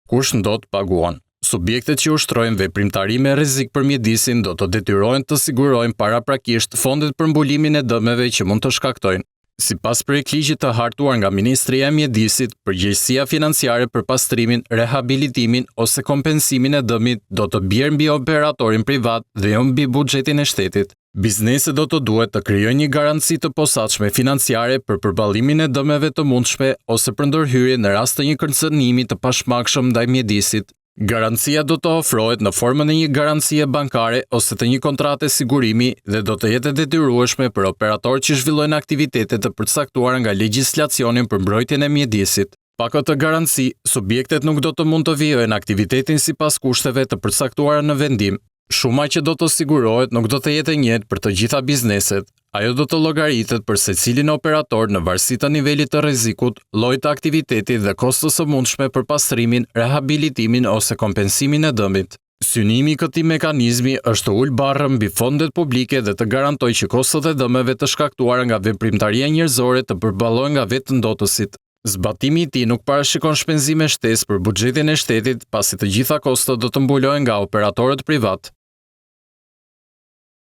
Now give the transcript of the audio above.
Kush ndot paguan. Subjektet që ushtrojnë veprimtari me rrezik për mjedisin do të detyrohen të sigurojnë paraprakisht fondet për mbulimin e dëmeve që mund të shkaktojnë. Sipas projektligjit të hartuar nga Ministria e Mjedisit, përgjegjësia financiare për pastrimin, rehabilitimin ose kompensimin e dëmit do të bjerë mbi operatorin privat dhe jo mbi buxhetin e shtetit. Bizneset do të duhet të krijojnë një garanci të posaçme financiare për përballimin e dëmeve të mundshme ose për ndërhyrje në rast të një kërcënimi të pashmangshëm ndaj mjedisit. Garancia do të ofrohet në formën e një garancie bankare ose të një kontrate sigurimi dhe do të jetë e detyrueshme për operatorët që zhvillojnë aktivitete të përcaktuara nga legjislacionin për mbrojtjen e mjedisit. Pa këtë garanci, subjektet nuk do të mund të vijojnë aktivitetin sipas kushteve të përcaktuara në vendim. Shuma që do të sigurohet nuk do të jetë e njëjtë për të gjitha bizneset. Ajo do të llogaritet për secilin operator në varësi të nivelit të rrezikut, llojit të aktivitetit dhe kostës së mundshme për pastrimin, rehabilitimin ose kompensimin e dëmit. Synimi i këtij mekanizmi është të ulë barrën mbi fondet publike dhe të garantojë që kostot e dëmeve të shkaktuara nga veprimtaria njerëzore të përballohen nga vetë ndotësit. Zbatimi i tij nuk parashikon shpenzime shtesë për buxhetin e shtetit, pasi të gjitha kostot do të mbulohen nga operatorët privat.